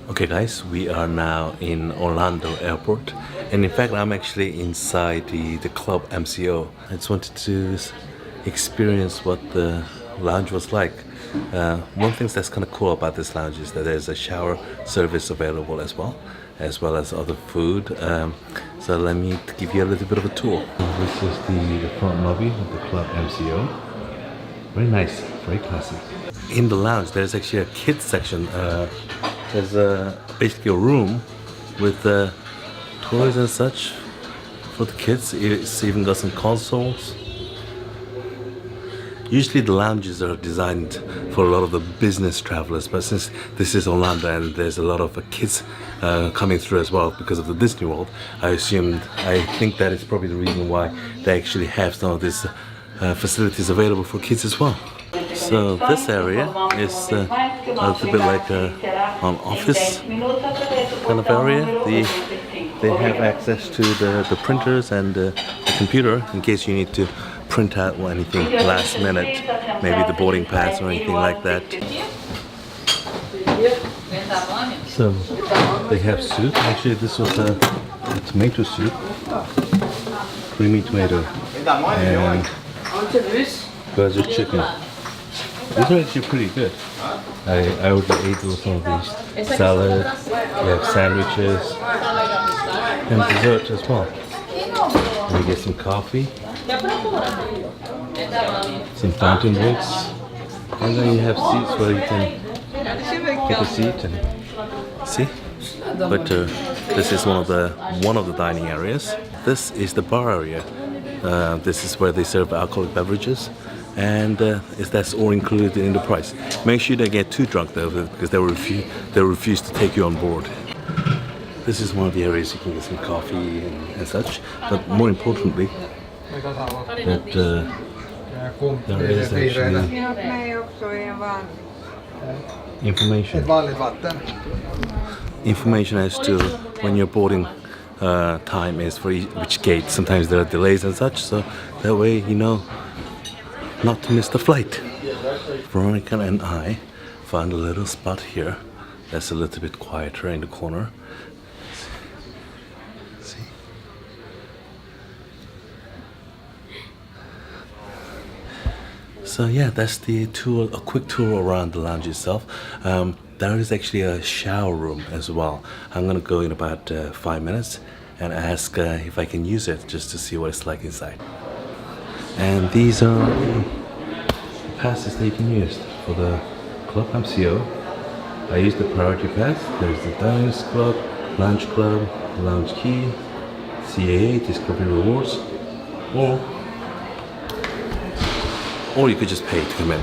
Okay guys, we are now in Orlando airport, and in fact I'm actually inside the club MCO. I just wanted to experience what the lounge was like. One thing that's kind of cool about this lounge is that there's a shower service available as well as other food. So let me give you a little bit of a tour. This is the front lobby of the club MCO. Very nice, very classy. In the lounge there's actually a kids section. There's basically a room with toys and such for the kids. It's even got some consoles. Usually the lounges are designed for a lot of the business travelers, but since this is Orlando and there's a lot of kids coming through as well because of the Disney World, I think that is probably the reason why they actually have some of these facilities available for kids as well. So this area is a little bit like an office kind of area. They have access to the printers and the computer in case you need to print out anything last minute, maybe the boarding pass or anything like that. So they have soup. Actually this was a tomato soup, creamy tomato, and butter chicken. These are actually pretty good. I already ate some of these. Salad, we have sandwiches, and dessert as well. And we get some coffee, some fountain drinks, and then you have seats where you can get a seat and see. But this is one of the dining areas. This is the bar area. This is where they serve alcoholic beverages. And that's all included in the price. Make sure they get too drunk though, because they refuse to take you on board. This is one of the areas you can get some coffee and such, but more importantly, that there is actually information as to when your boarding time is for which gate. Sometimes there are delays and such, so that way you know not to miss the flight. Veronica and I found a little spot here that's a little bit quieter in the corner. See? So yeah, that's the tour, a quick tour around the lounge itself. There is actually a shower room as well. I'm gonna go in about 5 minutes and ask if I can use it just to see what it's like inside. And these are the passes that you can use for the Club MCO. I used the priority pass. There's the Diners Club, Lounge Club, Lounge Key, CAA, Discovery Rewards, or you could just pay to come in,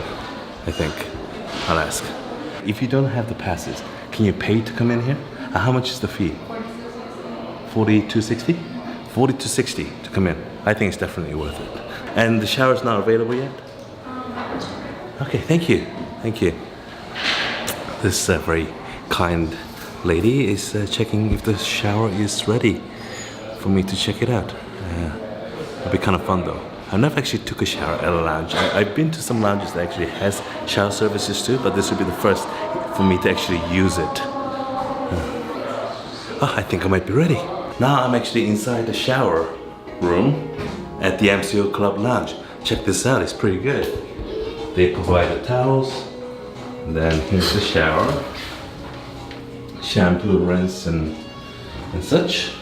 I think. I'll ask. If you don't have the passes, can you pay to come in here? How much is the fee? $40 to $60? $40 to $60 to come in. I think it's definitely worth it. And the shower's not available yet? Okay, thank you. Thank you. This very kind lady is checking if the shower is ready for me to check it out. It'll be kind of fun though. I've never actually took a shower at a lounge. I've been to some lounges that actually has shower services too, but this will be the first for me to actually use it. I think I might be ready. Now I'm actually inside the shower room at the MCO Club Lounge. Check this out, it's pretty good. They provide the towels, and then here's the shower, shampoo, rinse, and such.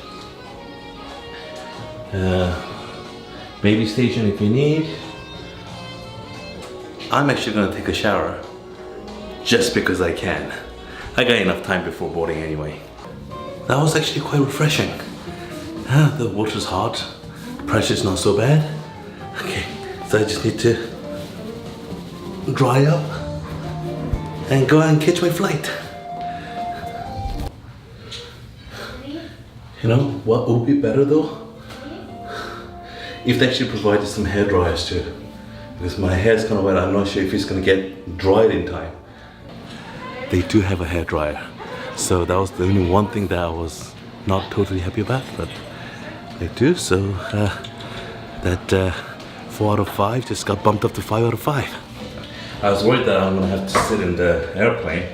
Baby station if you need. I'm actually gonna take a shower just because I can. I got enough time before boarding anyway. That was actually quite refreshing. The water's hot. Pressure's not so bad. Okay, so I just need to dry up and go and catch my flight. You know what would be better though? If they actually provided some hair dryers too. Because my hair's kind of wet, I'm not sure if it's gonna get dried in time. They do have a hair dryer. So that was the only one thing that I was not totally happy about, but they do, so that 4 out of 5 just got bumped up to 5 out of 5. I was worried that I'm gonna have to sit in the airplane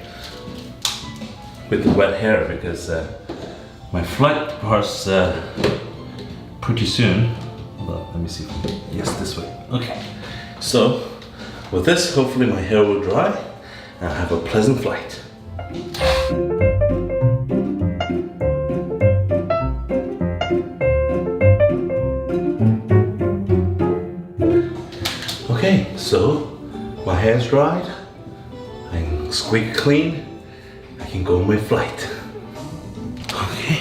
with the wet hair because my flight departs pretty soon. Hold on, let me see. Yes, this way. Okay. So with this, hopefully my hair will dry and I'll have a pleasant flight. Okay, so my hair's dried, I'm squeaky clean, I can go on my flight. Okay,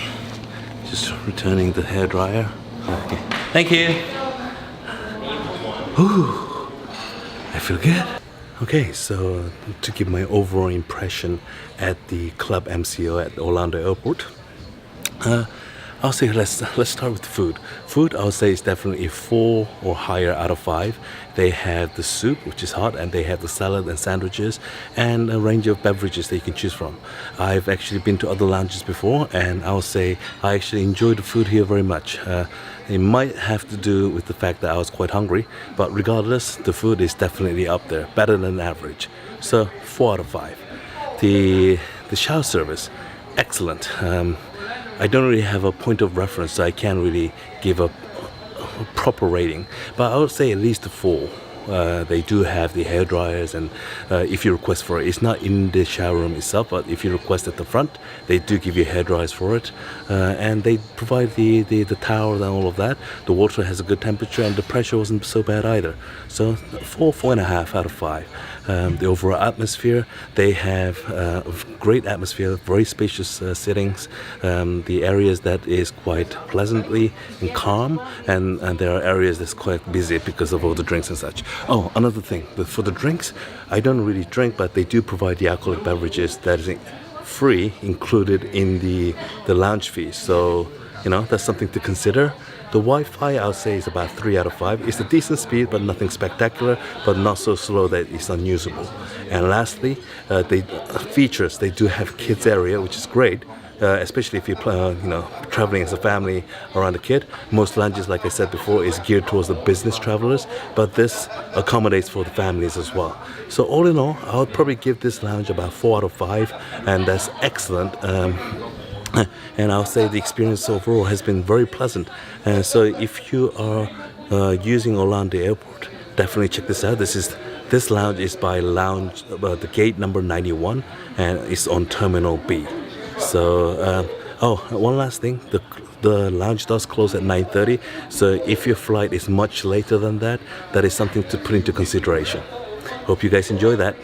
just returning the hair dryer. Okay, thank you. Ooh, I feel good. Okay, so to give my overall impression at the Club MCO at Orlando Airport, I'll say let's start with the food. Food, I'll say, is definitely a 4 or higher out of 5. They have the soup, which is hot, and they have the salad and sandwiches, and a range of beverages that you can choose from. I've actually been to other lounges before, and I'll say I actually enjoyed the food here very much. It might have to do with the fact that I was quite hungry, but regardless, the food is definitely up there, better than average. So 4 out of 5. The shower service, excellent. I don't really have a point of reference, so I can't really give a proper rating, but I would say at least a 4. They do have the hair dryers, and if you request for it, it's not in the shower room itself, but if you request at the front, they do give you hair dryers for it, and they provide the towel and all of that. The water has a good temperature, and the pressure wasn't so bad either. So 4.5 out of 5. The overall atmosphere, they have great atmosphere, very spacious sittings. The areas that is quite pleasantly and calm, and there are areas that's quite busy because of all the drinks and such. Oh, another thing, for the drinks, I don't really drink, but they do provide the alcoholic beverages that is free, included in the lounge fee. So, you know, that's something to consider. The Wi-Fi, I'll say, is about 3 out of 5. It's a decent speed, but nothing spectacular, but not so slow that it's unusable. And lastly, features, they do have kids area, which is great. Especially if you're traveling as a family around a kid. Most lounges, like I said before, is geared towards the business travelers, but this accommodates for the families as well. So all in all, I would probably give this lounge about 4 out of 5, and that's excellent. And I'll say the experience overall has been very pleasant. So if you are using Orlando Airport, definitely check this out. This lounge is by the gate number 91, and it's on Terminal B. So, one last thing, the lounge does close at 9:30, so if your flight is much later than that, that is something to put into consideration. Hope you guys enjoy that.